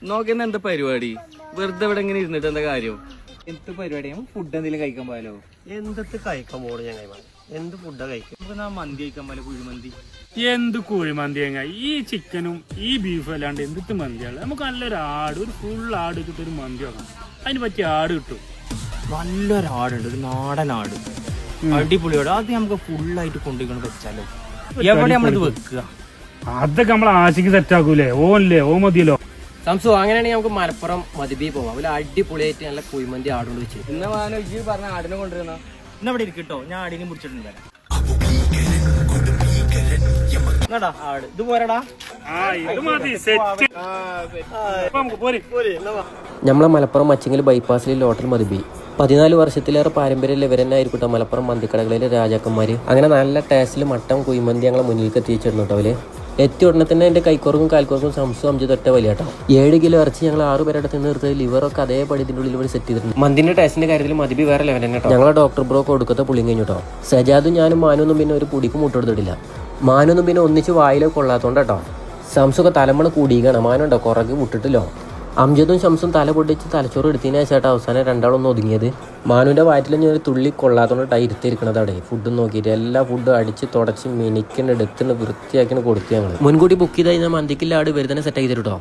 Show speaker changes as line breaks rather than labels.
നോക്കുന്ന എന്താ പരിപാടി? വെറുതെ ഇവിടെ ഇങ്ങനെ ഇരുന്നിട്ട് എന്താ കാര്യം?
എന്ത് പരിപാടി? ഫുഡ് എന്തെങ്കിലും കഴിക്കാൻ പോയാലോ?
എന്തൊക്കെ കഴിക്കാൻ പോണു ഞങ്ങൾ? എന്ത് ഫുഡാ കഴിക്കും?
നമുക്ക് മന്തി കഴിക്കാൻ പോലെ, കുഴിമന്തി.
എന്ത് കുഴിമന്തി ചങ്ങായി? ഈ ചിക്കനും ഈ ബീഫും അല്ലാണ്ട് എന്തിട്ട് മന്തിയാണ്? നമുക്ക് നല്ലൊരു ആട്, ഒരു ഫുൾ ആട് ഇട്ടിട്ട് ഒരു മന്തി വെക്കണം. അതിന് പറ്റിയ ആട് കിട്ടും.
നല്ലൊരു ആടുണ്ട്, ഒരു നാടൻ ആട്, അടിപൊളിയോട്. അത് നമുക്ക് ഫുള്ളായിട്ട് കൊണ്ടുപോയി വെച്ചാലോ? എവിടെ നമ്മളിത് വെക്കുക?
അതൊക്കെ നമ്മൾ ആശയ്ക്ക് സെറ്റ് ആക്കൂലേ? ഓല്ലേ, ഓ മതിയല്ലോ.
സംസു, അങ്ങനെയാണെങ്കിൽ നമുക്ക് മലപ്പുറം മതിബി പോവാം. ഒരു അടിപൊളിയായിട്ട് നല്ല കുഴിമന്തി ആടുകൊണ്ട് വെച്ച്.
ഇന്ന വാനോ ഇജ്ജ് പറഞ്ഞ ആടിനെ കൊണ്ടുവരുന്ന
ഇന്നവിടെ ഇരിക്കട്ടോ, ഞാൻ ആടിനെ മുറിച്ചിട്ടുണ്ട്. ആട് ഇത് പോരടാ.
നമ്മളെ മലപ്പുറം മച്ചിങ്ങൽ ബൈപ്പാസിലെ ഹോട്ടൽ മതിബി 14 വർഷത്തിലേറെ പാരമ്പര്യം ഇവരെന്നായിരിക്കട്ടെ മലപ്പുറം മന്തിക്കടകളിലെ രാജാക്കന്മാര്. അങ്ങനെ നല്ല ടേസ്റ്റിൽ മട്ടൻ കുഴിമന്തി ഞങ്ങളെ മുന്നിലേക്ക് എത്തിച്ചിരുന്നു കേട്ടോ. അവര് എത്തിയ ഉടനെ തന്നെ എന്റെ കൈക്കുറക്കും കാൽക്കുറക്കും സംസു അഞ്ച് തൊട്ട വലിയ കേട്ടോ. 7 കിലോ ഇറച്ചി ഞങ്ങൾ 6 പേരുടെ തിന്ന് നിർത്തത്. ലിവറൊക്കെ അതേപടി ഇതിന്റെ ഉള്ളിൽ ഇവിടെ സെറ്റ് ചെയ്തിട്ടുണ്ട്. മന്തിന്റെ ടേസ്റ്റിന്റെ കാര്യത്തിൽ മതിബി വേറെ ലെവൽ തന്നെ കേട്ടോ. ഞങ്ങളെ ഡോക്ടർ ബ്രോ കൊടുക്കത്തെ പുളിയും കഴിഞ്ഞു കേട്ടോ. സജാദും ഞാനും മാനൊന്നും പിന്നെ ഒരു പൊടിക്ക് മുട്ടെടുത്തിട്ടില്ല. മാനൊന്നും പിന്നെ ഒന്നിച്ച് വായിലോ കൊള്ളാത്തോണ്ട് കേട്ടോ. സംസൊക്കെ തലമണ കൂടിയാണ്. മാനുണ്ടോ കുറക് മുട്ടിട്ടില്ലോ. അംജദും ശംസും തല പൊട്ടിച്ച് തലച്ചോറ് എടുത്തതിന് ശേഷം അവസാനം രണ്ടാളൊന്നും ഒതുങ്ങിയത്. മാനുവിന്റെ വയറ്റിൽ ഞാൻ ഒരു തുള്ളി കൊള്ളാത്തോണ്ടാണ് ഇരുത്തിരിക്കണത്. അവിടെ ഫുഡ് നോക്കിയിട്ട് എല്ലാ ഫുഡും അടിച്ച് തുടച്ച് മിനിക്കുന്ന എടുത്തിന് വൃത്തിയാക്കിന് കൊടുത്തു. ഞങ്ങൾ മുൻകൂട്ടി ബുക്ക് ചെയ്താൽ ഞാൻ മന്തിക്കില്ല ആട് വരുന്നതിനെ സെറ്റ് ചെയ്തിട്ടോ.